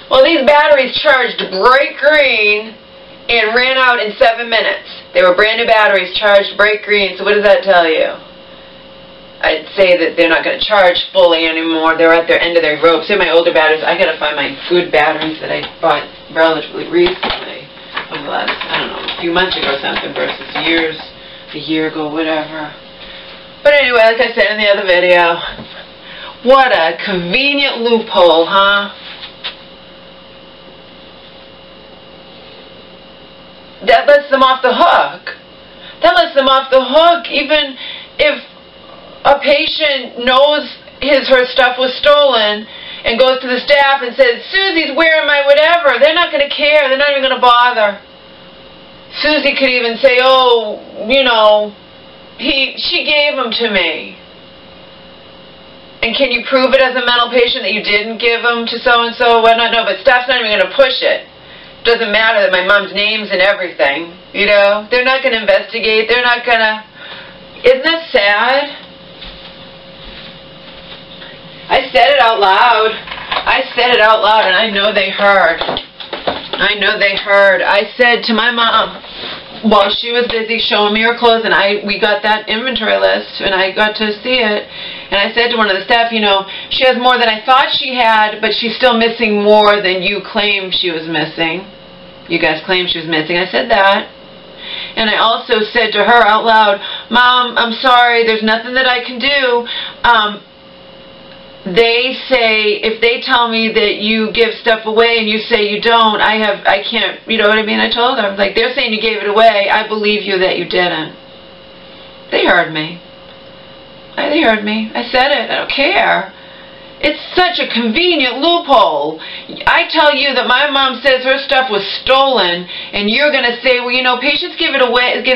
Well, these batteries charged bright green and ran out in 7 minutes. They were brand new batteries, charged bright green, so what does that tell you? I'd say that they're not going to charge fully anymore. They're at their end of their rope. Say my older batteries, I got to find my good batteries that I bought relatively recently. Over the last, I don't know, a few months ago or something versus a year ago, whatever. But anyway, like I said in the other video, what a convenient loophole, huh? That lets them off the hook. That lets them off the hook even if a patient knows her stuff was stolen and goes to the staff and says, Susie's wearing my whatever. They're not going to care. They're not even going to bother. Susie could even say, oh, you know, she gave them to me. And can you prove it as a mental patient that you didn't give them to so-and-so? Well, no, but staff's not even going to push it. Doesn't matter that my mom's name's and everything. You know, they're not going to investigate. They're not going to... Isn't that sad? I said it out loud. I said it out loud, and I know they heard. I know they heard. I said to my mom, while she was busy showing me her clothes, and we got that inventory list, and I got to see it, and I said to one of the staff, you know, she has more than I thought she had, but she's still missing more than you claimed she was missing. You guys claimed she was missing. I said that. And I also said to her out loud, Mom, I'm sorry, there's nothing that I can do. They say, if they tell me that you give stuff away and you say you don't, I can't, you know what I mean? I told them, like, they're saying you gave it away. I believe you that you didn't. They heard me. They heard me. I said it. I don't care. It's such a convenient loophole. I tell you that my mom says her stuff was stolen, and you're going to say, well, you know, patients give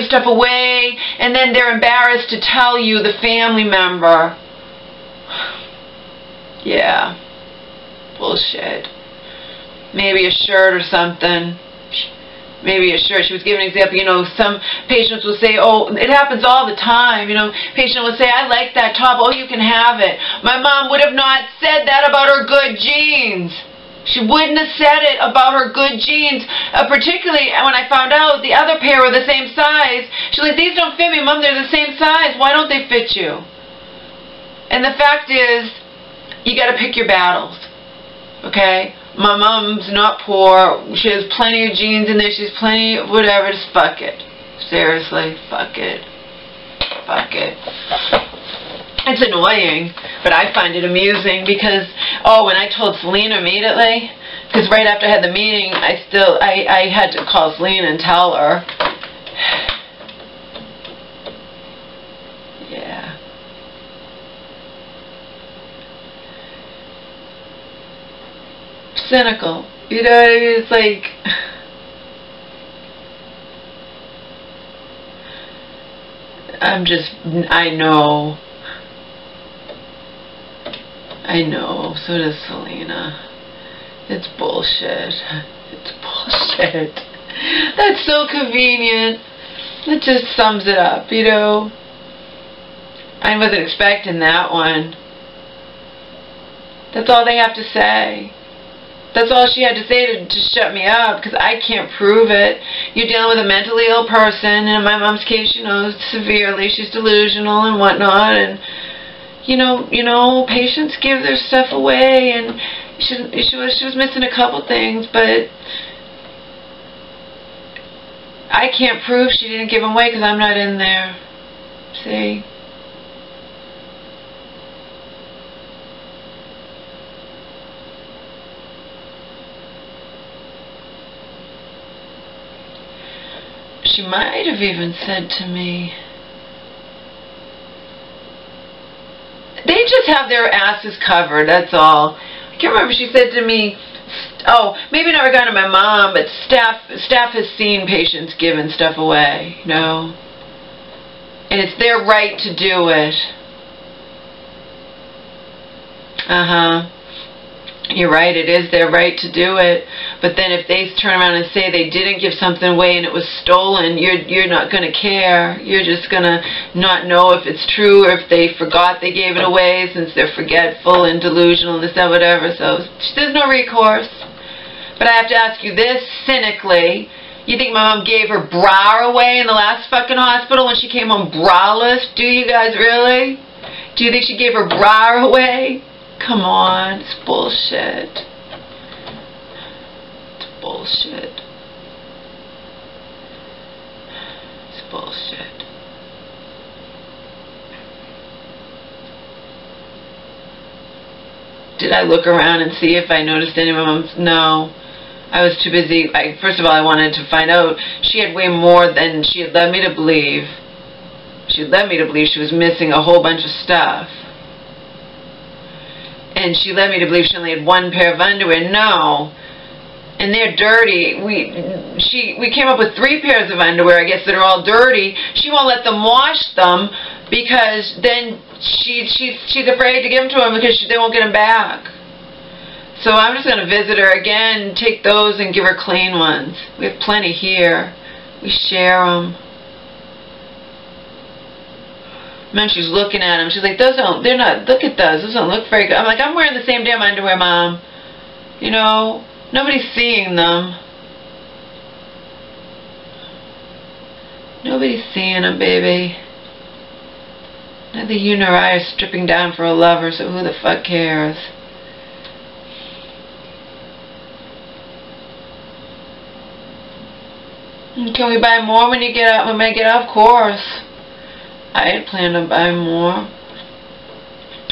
stuff away, and then they're embarrassed to tell you, the family member. Yeah. Bullshit. Maybe a shirt or something. Maybe a shirt. She was giving an example. You know, some patients will say, oh, it happens all the time. You know, patient will say, I like that top. Oh, you can have it. My mom would have not said that about her good jeans. She wouldn't have said it about her good jeans. Particularly when I found out the other pair were the same size. She's like, these don't fit me, Mom. They're the same size. Why don't they fit you? And the fact is, you got to pick your battles, okay? My mom's not poor. She has plenty of jeans in there. She's plenty of whatever. Just fuck it. Seriously, fuck it. Fuck it. It's annoying, but I find it amusing because, oh, when I told Selena immediately, because right after I had the meeting, I had to call Selena and tell her. Yeah. Cynical, you know what I mean? It's like, I know, so does Selena. It's bullshit. It's bullshit. That's so convenient. It just sums it up, you know? I wasn't expecting that one. That's all they have to say. That's all she had to say to shut me up, because I can't prove it. You're dealing with a mentally ill person, and in my mom's case, you know, severely. She's delusional and whatnot, and you know, patients give their stuff away, and she was missing a couple things, but I can't prove she didn't give them away because I'm not in there. See? She might have even said to me, they just have their asses covered, that's all. I can't remember, she said to me, oh, maybe not regarding my mom, but staff has seen patients giving stuff away, you know, and it's their right to do it. You're right, it is their right to do it. But then if they turn around and say they didn't give something away and it was stolen, you're not going to care. You're just going to not know if it's true or if they forgot they gave it away since they're forgetful and delusional and this, that, whatever. So there's no recourse. But I have to ask you this cynically. You think my mom gave her bra away in the last fucking hospital when she came home braless? Do you guys really? Do you think she gave her bra away? Come on, it's bullshit. It's bullshit. It's bullshit. Did I look around and see if I noticed any of my mom's? No. I was too busy. First of all, I wanted to find out. She had way more than she had led me to believe. She had led me to believe she was missing a whole bunch of stuff. And she led me to believe she only had one pair of underwear. No. And they're dirty. We came up with 3 pairs of underwear, I guess, that are all dirty. She won't let them wash them because then she's afraid to give them to them because they won't get them back. So I'm just going to visit her again, take those and give her clean ones. We have plenty here. We share them. And then she's looking at them. She's like, they're not, look at those. Those don't look very good. I'm like, I'm wearing the same damn underwear, Mom. You know, nobody's seeing them. Nobody's seeing them, baby. Neither you nor I are stripping down for a lover, so who the fuck cares? Can we buy more when you get out? When I get out, of course. I had planned on buying more.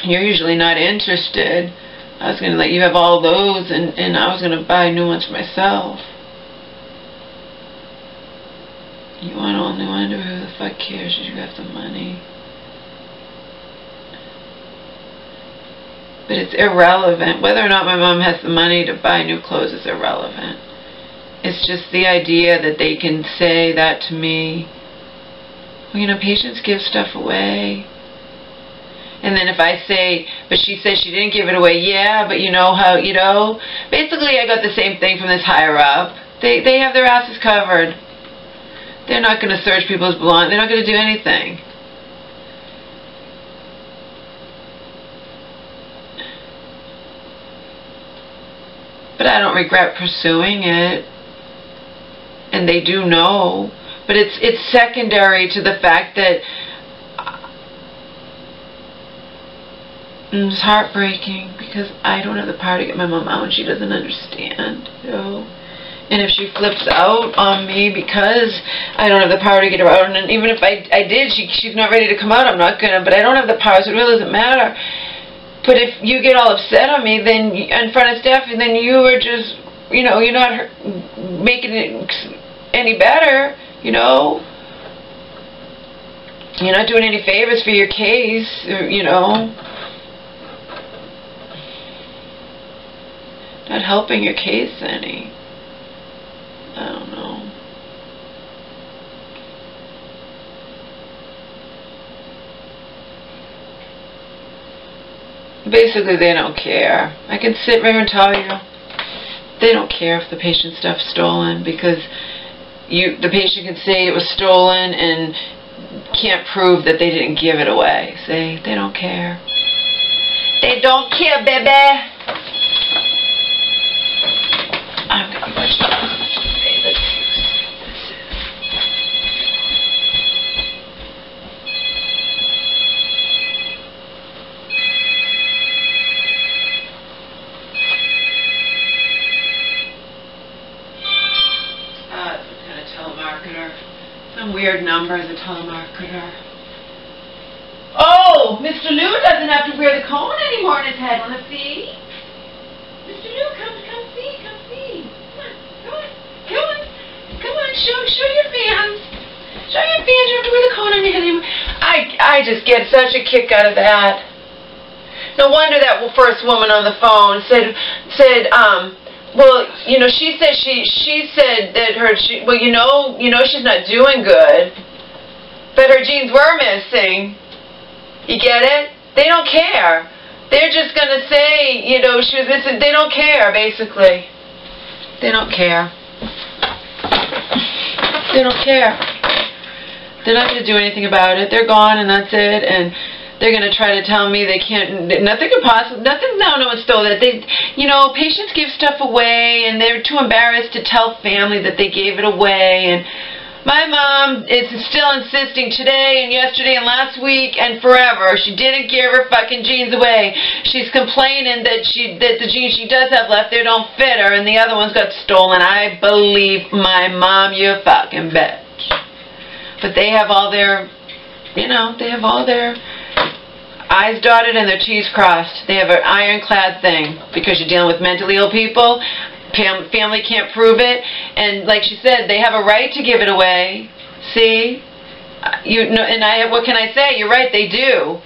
You're usually not interested. I was going to let you have all those, and I was going to buy new ones for myself. You want all new underwear? Who the fuck cares? You have the money. But it's irrelevant. Whether or not my mom has the money to buy new clothes is irrelevant. It's just the idea that they can say that to me. Well, you know, patients give stuff away. And then if I say, but she says she didn't give it away, yeah, but you know how, you know. Basically, I got the same thing from this higher up. They have their asses covered. They're not going to search people's belongings. They're not going to do anything. But I don't regret pursuing it. And they do know. But it's secondary to the fact that it's heartbreaking because I don't have the power to get my mom out and she doesn't understand, you know. And if she flips out on me because I don't have the power to get her out, and even if I did, she's not ready to come out, I'm not gonna, but I don't have the power, so it really doesn't matter. But if you get all upset on me, then in front of staff, then you are just, you know, you're not making it any better, you know. You're not doing any favors for your case, or, you know. Not helping your case any. I don't know. Basically, they don't care. I can sit right here and tell you. They don't care if the patient's stuff's stolen because the patient can say it was stolen and can't prove that they didn't give it away. See? They don't care. They don't care, baby. I'm going to be watching this. Okay, let's see what this is. Some kind of telemarketer. Some weird number is a telemarketer. Oh, Mr. Lou doesn't have to wear the cone anymore in his head. Want to see? Mr. Lou, come see. Come on, show your fans. Show your fans you have to wear the cone on your head anymore. I just get such a kick out of that. No wonder that first woman on the phone said, well, you know, she said that well, you know she's not doing good, but her jeans were missing. You get it? They don't care. They're just going to say, you know, she was missing. They don't care, basically. They don't care. They don't care. They're not going to do anything about it. They're gone and that's it. And They're going to try to tell me they can't, nothing could possibly, nothing, no one stole that. They, you know, patients give stuff away and they're too embarrassed to tell family that they gave it away. And my mom is still insisting today and yesterday and last week and forever she didn't give her fucking jeans away. She's complaining that the jeans she does have left there don't fit her and the other ones got stolen. I believe my mom, you fucking bitch. But they have all their, you know, they have all their I's dotted and their T's crossed. They have an ironclad thing because you're dealing with mentally ill people. Family can't prove it, and like she said, they have a right to give it away. See, you know, and what can I say? You're right, they do.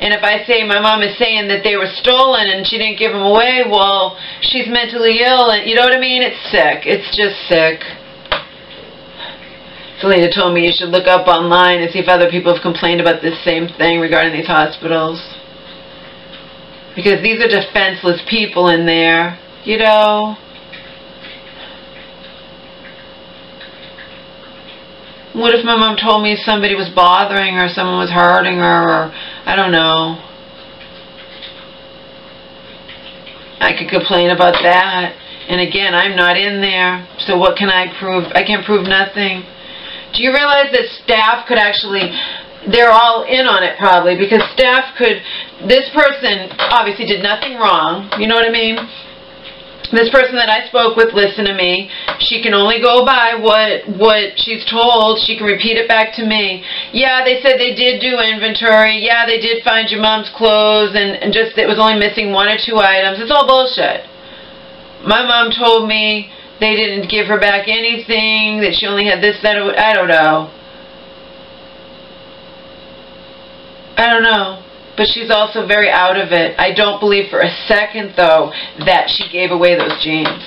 And if I say my mom is saying that they were stolen and she didn't give them away, well, she's mentally ill, and you know what I mean? It's sick. It's just sick. Selena told me you should look up online and see if other people have complained about this same thing regarding these hospitals. Because these are defenseless people in there, you know. What if my mom told me somebody was bothering her, someone was hurting her, or I don't know. I could complain about that. And again, I'm not in there, so what can I prove? I can't prove nothing. Do you realize that staff could actually, they're all in on it probably, because staff could, this person obviously did nothing wrong, you know what I mean? This person that I spoke with listened to me. She can only go by what she's told. She can repeat it back to me. Yeah, they said they did do inventory. Yeah, they did find your mom's clothes and just it was only missing 1 or 2 items. It's all bullshit. My mom told me they didn't give her back anything, that she only had this, that, I don't know. I don't know. But she's also very out of it. I don't believe for a second, though, that she gave away those jeans.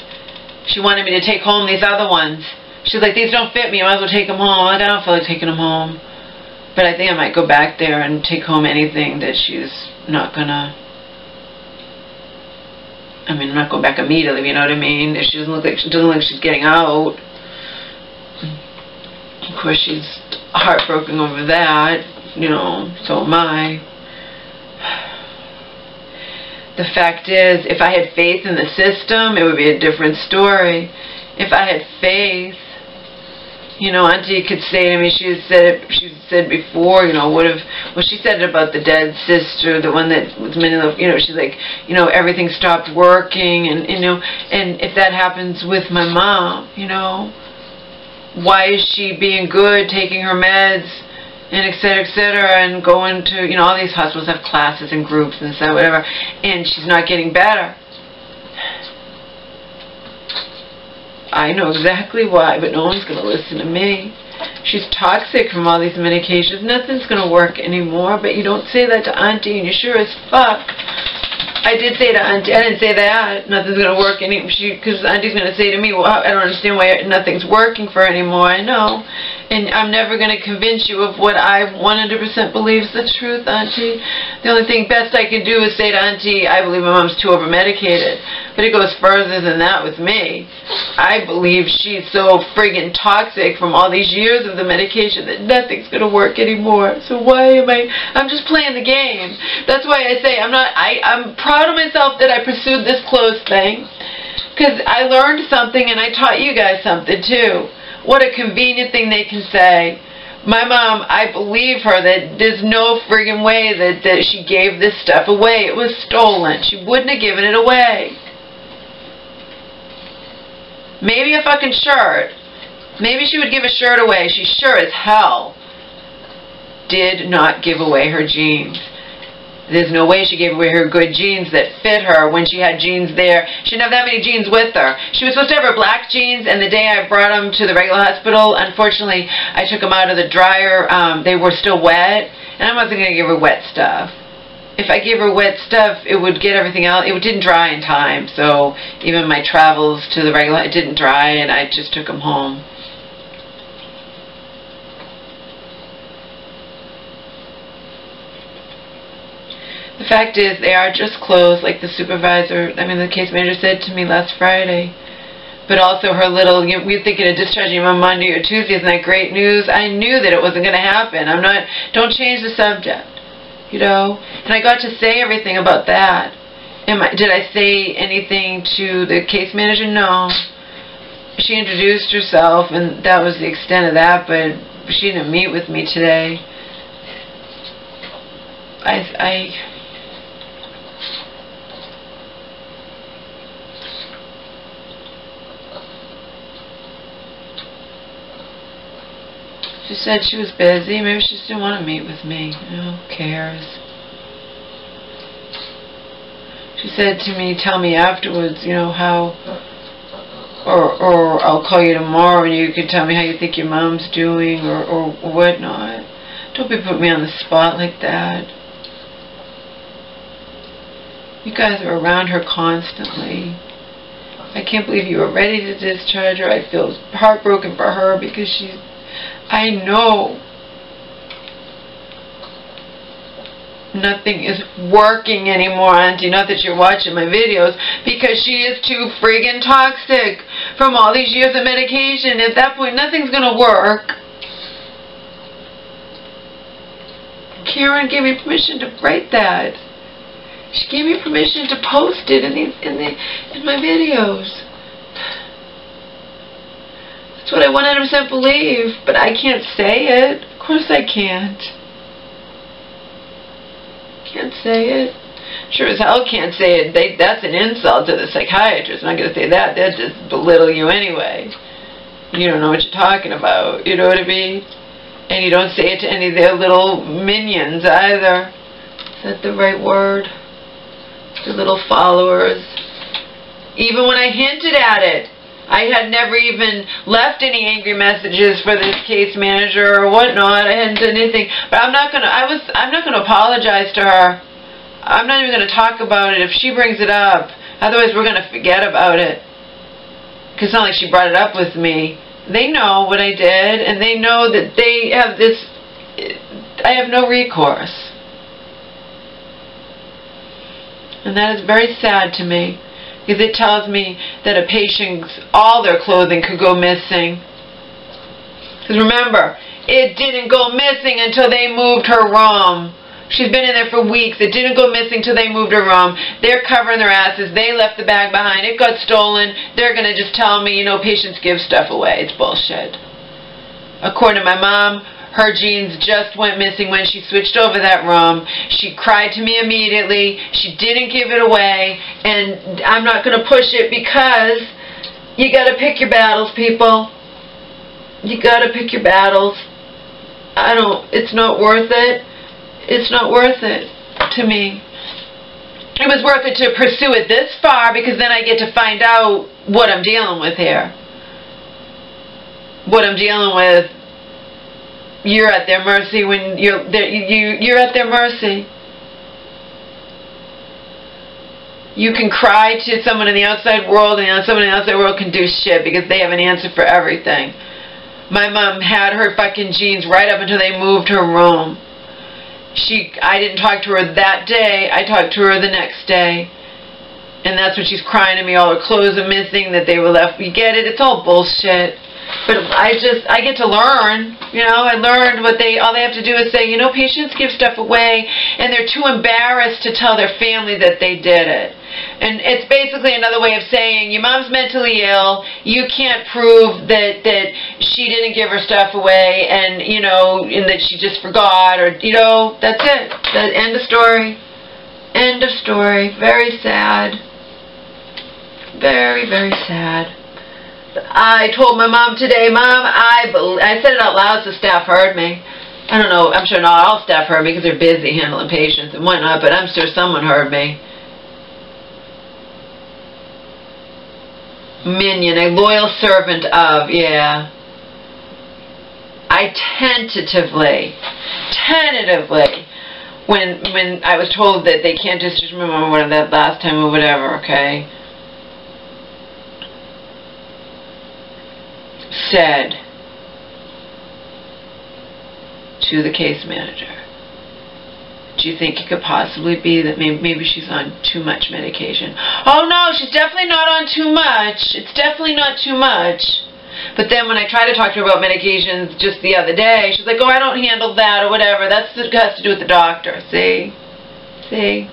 She wanted me to take home these other ones. She's like, these don't fit me. I might as well take them home. I'm like, I don't feel like taking them home. But I think I might go back there and take home anything that she's not going to... I mean, I'm not going back immediately, you know what I mean? If she doesn't look like she's getting out. Of course, she's heartbroken over that, you know, so am I. The fact is, if I had faith in the system, it would be a different story. If I had faith, you know, Auntie could say to me, she said before, you know, well, she said it about the dead sister, the one that was mentally, you know, she's like, you know, everything stopped working, and, you know, and if that happens with my mom, you know, why is she being good, taking her meds, and et cetera, and going to, you know, all these hospitals have classes and groups and stuff, whatever, and she's not getting better. I know exactly why, but no one's going to listen to me. She's toxic from all these medications. Nothing's going to work anymore, but you don't say that to Auntie, and you sure as fuck. I did say to Auntie, I didn't say that, nothing's going to work anymore, because Auntie's going to say to me, well, I don't understand why nothing's working for her anymore. I know. And I'm never going to convince you of what I 100% believe is the truth, Auntie. The only thing best I can do is say to Auntie, I believe my mom's too over-medicated. But it goes further than that with me. I believe she's so friggin' toxic from all these years of the medication that nothing's going to work anymore. So why am I'm just playing the game. That's why I say I'm proud of myself that I pursued this clothes thing. Because I learned something and I taught you guys something too. What a convenient thing they can say. My mom, I believe her that there's no friggin' way that she gave this stuff away. It was stolen. She wouldn't have given it away. Maybe a fucking shirt. Maybe she would give a shirt away. She sure as hell did not give away her jeans. There's no way she gave away her good jeans that fit her when she had jeans there. She didn't have that many jeans with her. She was supposed to have her black jeans, and the day I brought them to the regular hospital, unfortunately, I took them out of the dryer. They were still wet, and I wasn't going to give her wet stuff. If I gave her wet stuff, it would get everything out. It didn't dry in time, so even my travels to the regular, it didn't dry, and I just took them home. The fact is, they are just clothes, like the supervisor, the case manager said to me last Friday. But also her little, we're thinking of discharging him on Monday or Tuesday, isn't that great news? I knew that it wasn't going to happen. Don't change the subject. you know. And I got to say everything about that. Did I say anything to the case manager? No. She introduced herself, and that was the extent of that, but she didn't meet with me today. She said she was busy. Maybe she just didn't want to meet with me. You know, who cares? She said to me, tell me afterwards, you know, how, or I'll call you tomorrow and you can tell me how you think your mom's doing, or whatnot. Don't be putting me on the spot like that. You guys are around her constantly. I can't believe you were ready to discharge her. I feel heartbroken for her because she's, I know nothing is working anymore, Auntie. Not that you're watching my videos, because she is too friggin' toxic from all these years of medication. At that point, nothing's gonna work. Karen gave me permission to write that. She gave me permission to post it in my videos. That's what I 100% believe, but I can't say it. Of course I can't. Can't say it. Sure as hell can't say it. That's an insult to the psychiatrist. I'm not going to say that. They'll just belittle you anyway. You don't know what you're talking about. You know what I mean? And you don't say it to any of their little minions either. Is that the right word? The little followers. Even when I hinted at it, I had never even left any angry messages for this case manager or whatnot. I hadn't done anything. But I'm not gonna apologize to her. I'm not even gonna talk about it if she brings it up. Otherwise we're gonna forget about it. Because it's not like she brought it up with me. They know what I did, and they know that they have this, I have no recourse. And that is very sad to me. Because it tells me that a patient's, all their clothing could go missing. Because remember, it didn't go missing until they moved her room. She's been in there for weeks. It didn't go missing until they moved her room. They're covering their asses. They left the bag behind. It got stolen. They're going to just tell me, you know, patients give stuff away. It's bullshit. According to my mom, her jeans just went missing when she switched over that room. She cried to me immediately. She didn't give it away. And I'm not going to push it because you got to pick your battles, people. You got to pick your battles. It's not worth it. It's not worth it to me. It was worth it to pursue it this far because then I get to find out what I'm dealing with here. What I'm dealing with. You're at their mercy when you're at their mercy. You can cry to someone in the outside world, and someone in the outside world can do shit because they have an answer for everything. My mom had her fucking jeans right up until they moved her room. I didn't talk to her that day. I talked to her the next day. And that's when she's crying to me, all her clothes are missing, that they were left. You get it? It's all bullshit. But I get to learn, you know. I learned all they have to do is say, you know, patients give stuff away and they're too embarrassed to tell their family that they did it. And it's basically another way of saying, your mom's mentally ill, you can't prove that she didn't give her stuff away and, you know, and that she just forgot, or, you know, that's it. The end of story. End of story. Very sad. Very, very sad. I told my mom today, Mom, I said it out loud so staff heard me. I don't know, I'm sure not all staff heard me because they're busy handling patients and whatnot, but I'm sure someone heard me. Minion, a loyal servant of, yeah. I tentatively, when I was told that they can't discharge my mom that last time or whatever, okay, said to the case manager, do you think it could possibly be that maybe she's on too much medication? Oh no, she's definitely not on too much. It's definitely not too much. But then when I try to talk to her about medications just the other day, she's like, oh, I don't handle that or whatever. That has to do with the doctor. See? See?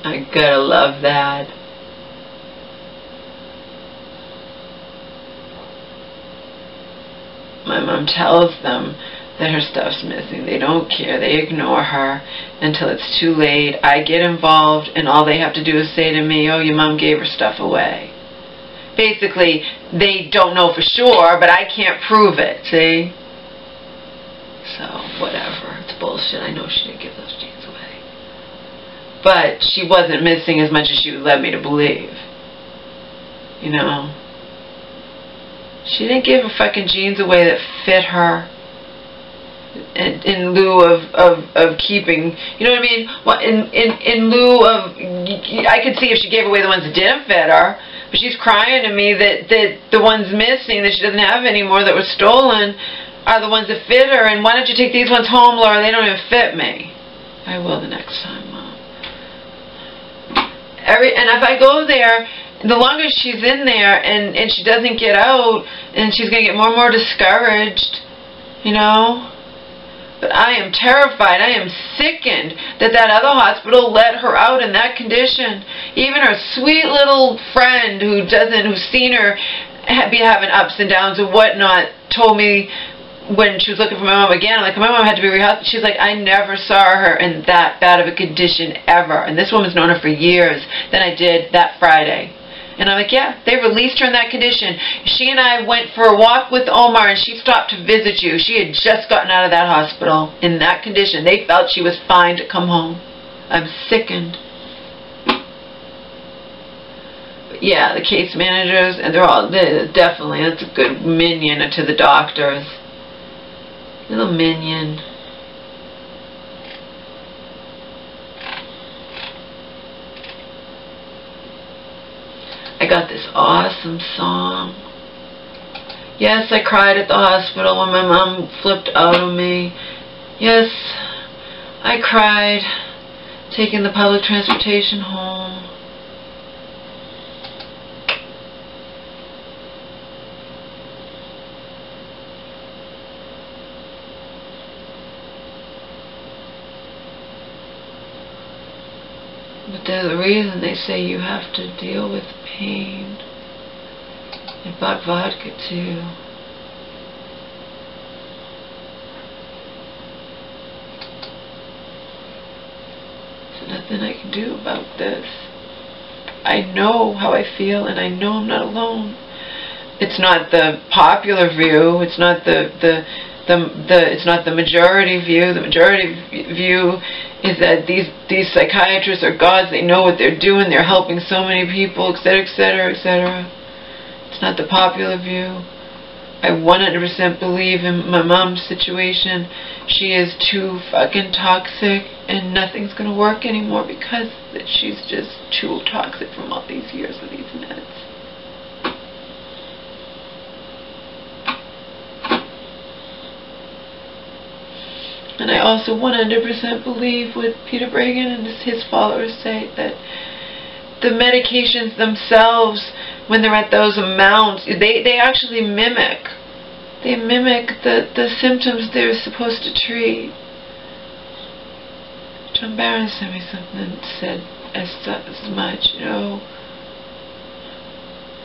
I gotta love that. My mom tells them that her stuff's missing. They don't care. They ignore her until it's too late. I get involved, and all they have to do is say to me, oh, your mom gave her stuff away. Basically, they don't know for sure, but I can't prove it, see? So, whatever. It's bullshit. I know she didn't give those jeans away. But she wasn't missing as much as she would let me to believe. You know? She didn't give her fucking jeans away that fit her in lieu of keeping, you know what I mean? Well, in lieu of, I could see if she gave away the ones that didn't fit her, but she's crying to me that the ones missing that she doesn't have anymore that were stolen are the ones that fit her, and why don't you take these ones home, Laura? They don't even fit me. I will the next time, Mom. And if I go there, the longer she's in there and she doesn't get out, and she's going to get more and more discouraged, you know. But I am terrified. I am sickened that other hospital let her out in that condition. Even her sweet little friend who's seen her be having ups and downs and whatnot told me when she was looking for my mom again, I'm like, my mom had to be rehoused. She's like, I never saw her in that bad of a condition ever. And this woman's known her for years than I did that Friday. And I'm like, yeah, they released her in that condition. She and I went for a walk with Omar, and she stopped to visit you. She had just gotten out of that hospital in that condition. They felt she was fine to come home. I'm sickened. But yeah, the case managers, and they're definitely, that's a good minion to the doctors. Little minion. I got this awesome song. Yes, I cried at the hospital when my mom flipped out on me. Yes, I cried taking the public transportation home. But there's a reason they say you have to deal with pain. I bought vodka too. There's nothing I can do about this. I know how I feel, and I know I'm not alone. It's not the popular view. It's not it's not the majority view. The majority view is that these psychiatrists are gods. They know what they're doing. They're helping so many people, etc., etc., etc. It's not the popular view. I 100% believe in my mom's situation. She is too fucking toxic, and nothing's gonna work anymore because she's just too toxic from all these years of these meds. And I also 100% believe what Peter Bregan and his followers say, that the medications themselves, when they're at those amounts, they actually mimic. They mimic the symptoms they're supposed to treat. John Barron sent me something that said as much, you know.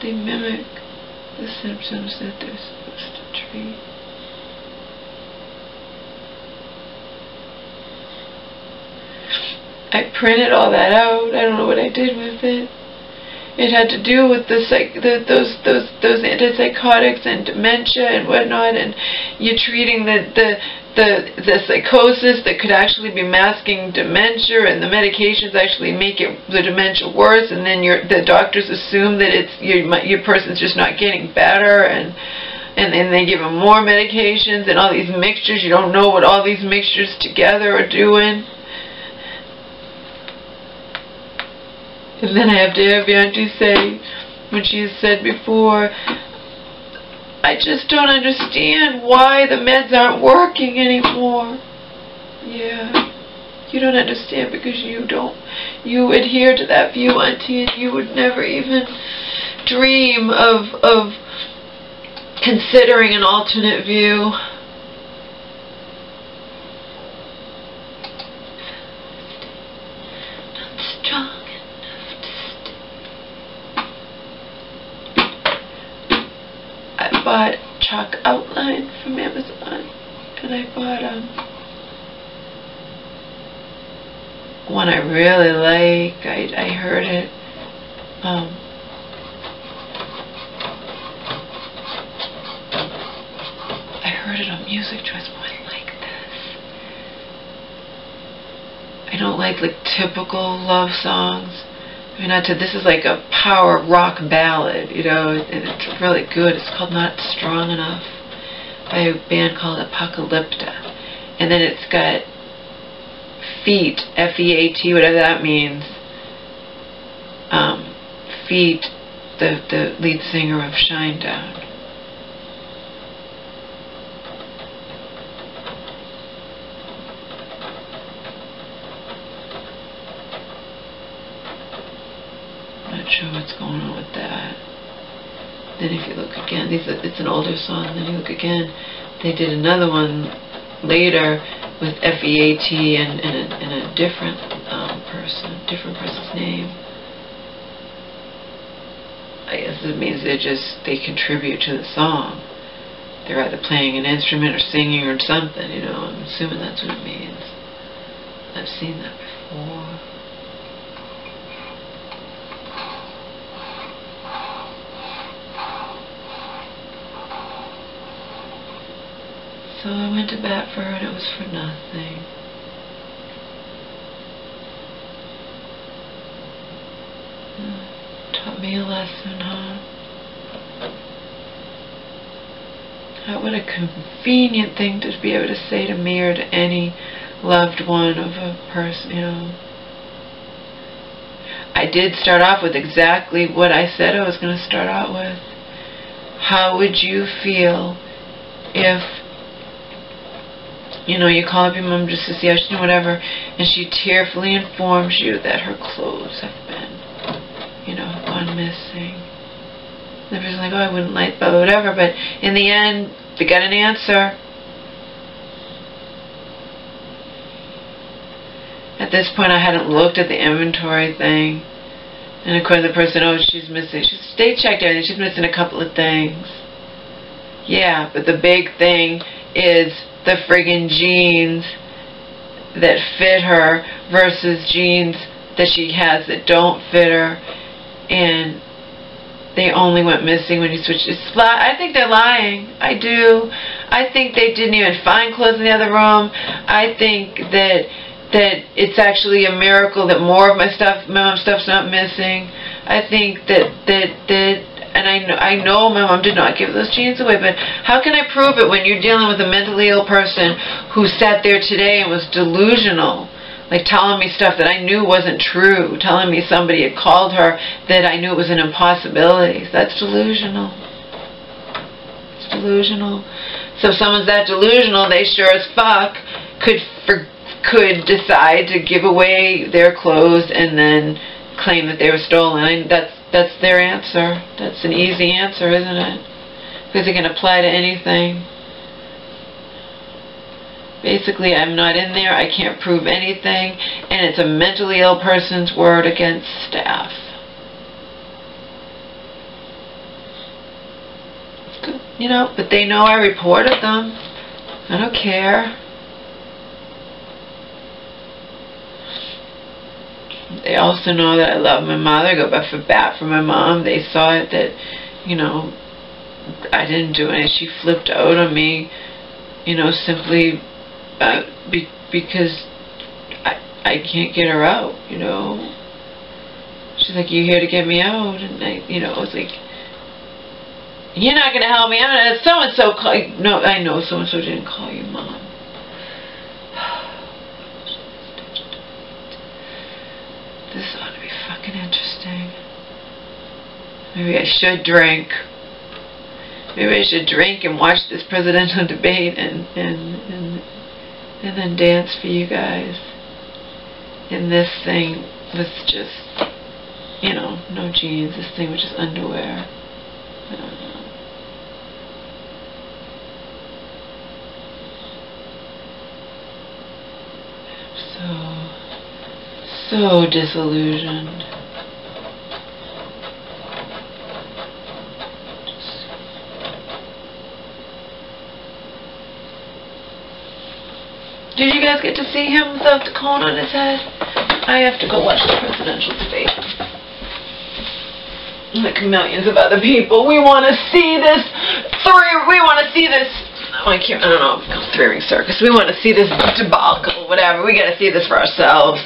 They mimic the symptoms that they're supposed to treat. I printed all that out. I don't know what I did with it. It had to do with those antipsychotics and dementia and whatnot, and you're treating the psychosis that could actually be masking dementia, and the medications actually make the dementia worse, and then the doctors assume that your person's just not getting better, and then they give them more medications and all these mixtures. You don't know what all these mixtures together are doing. And then I have to have Auntie say, when she has said before, I just don't understand why the meds aren't working anymore. Yeah. You don't understand because you adhere to that view, Auntie, and you would never even dream of considering an alternate view. Not strong enough to stay. I bought chalk outline from Amazon, and I bought one I really like. I heard it. I heard it on music choice. Oh, I like this. I don't like typical love songs. I mean, this is like a power rock ballad, you know, and it's really good. It's called Not Strong Enough by a band called Apocalypta. And then it's got Feet, F-E-A-T, whatever that means. Feet, the lead singer of Shinedown. Not sure what's going on with that. Then if you look again, it's an older song. Then you look again, they did another one later with F-E-A-T and a different different person's name. I guess it means they contribute to the song. They're either playing an instrument or singing or something, you know. I'm assuming that's what it means. I've seen that before. So I went to bat for her and it was for nothing. Taught me a lesson, huh? What a convenient thing to be able to say to me or to any loved one of a person, you know. I did start off with exactly what I said I was going to start out with. How would you feel if, you know, you call up your mom just to see how she's doing, whatever, and she tearfully informs you that her clothes have been, you know, gone missing. The person's like, oh, I wouldn't like, blah, whatever, but in the end, they got an answer. At this point, I hadn't looked at the inventory thing. And of course, the person, oh, she's missing, they checked everything, she's missing a couple of things. Yeah, but the big thing is the friggin' jeans that fit her versus jeans that she has that don't fit her, and they only went missing when you switched. I think they're lying. I do. I think they didn't even find clothes in the other room. I think that it's actually a miracle that more of my mom's stuff's not missing. I think that and I know my mom did not give those jeans away, but how can I prove it when you're dealing with a mentally ill person who sat there today and was delusional, like telling me stuff that I knew wasn't true, telling me somebody had called her that I knew it was an impossibility. That's delusional. It's delusional. So if someone's that delusional, they sure as fuck could decide to give away their clothes and then claim that they were stolen. That's their answer. That's an easy answer, isn't it? Because it can apply to anything. Basically, I'm not in there, I can't prove anything, and it's a mentally ill person's word against staff. Good. You know, but they know I reported them. I don't care. They also know that I love my mother. I go back for bat for my mom. They saw it that, you know, I didn't do it. She flipped out on me, you know, simply because I can't get her out, you know. She's like, you here to get me out? And you know, I was like, you're not going to help me out. So-and-so called. No, I know so-and-so didn't call you, Mom. This ought to be fucking interesting. Maybe I should drink. Maybe I should drink and watch this presidential debate and then dance for you guys. And this thing was just, you know, no jeans. This thing was just underwear. I don't know. So disillusioned. Did you guys get to see him without the cone on his head? I have to go watch the presidential debate. Like millions of other people. We want to see this I don't know, three-ring circus. We want to see this debacle, whatever. We got to see this for ourselves.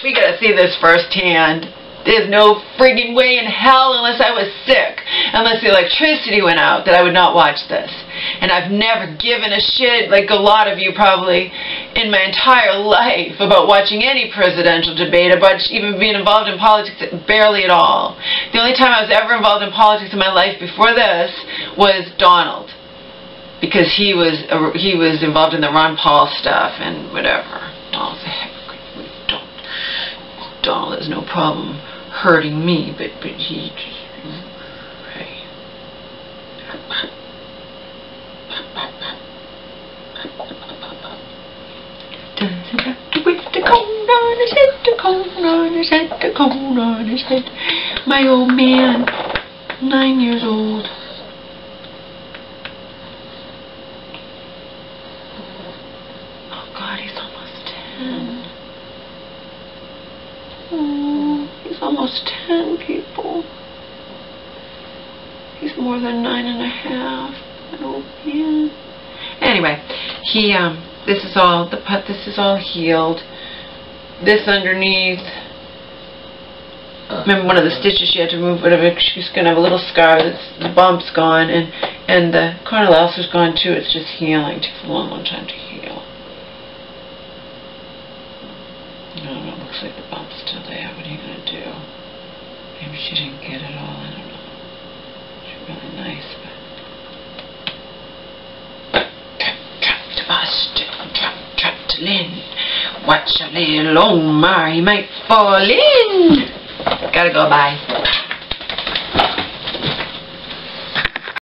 We got to see this firsthand. There's no friggin' way in hell, unless I was sick, unless the electricity went out, that I would not watch this. And I've never given a shit, like a lot of you probably, in my entire life about watching any presidential debate, about even being involved in politics, barely at all. The only time I was ever involved in politics in my life before this was Donald. Because he was involved in the Ron Paul stuff and whatever. Donald's a hypocrite. Donald has no problem hurting me, but he, right. Doesn't have to with the cone on his head, the cone on his head, the cone on his head. My old man, 9 years old. God, he's almost 10. Oh, he's almost 10, people. He's more than 9.5. Oh, man. Anyway, this is all healed. This underneath, remember one of the stitches she had to remove, whatever, she's going to have a little scar, the bump's gone, and the corneal ulcer's gone too. It's just healing. It takes a long, long time to heal. No, it looks like the bump's still there. What are you going to do? Maybe she didn't get it all. I don't know. She's really nice, but... Trap to Boston, trap to Lynn. Watch a little Omar, he might fall in. Gotta go, bye.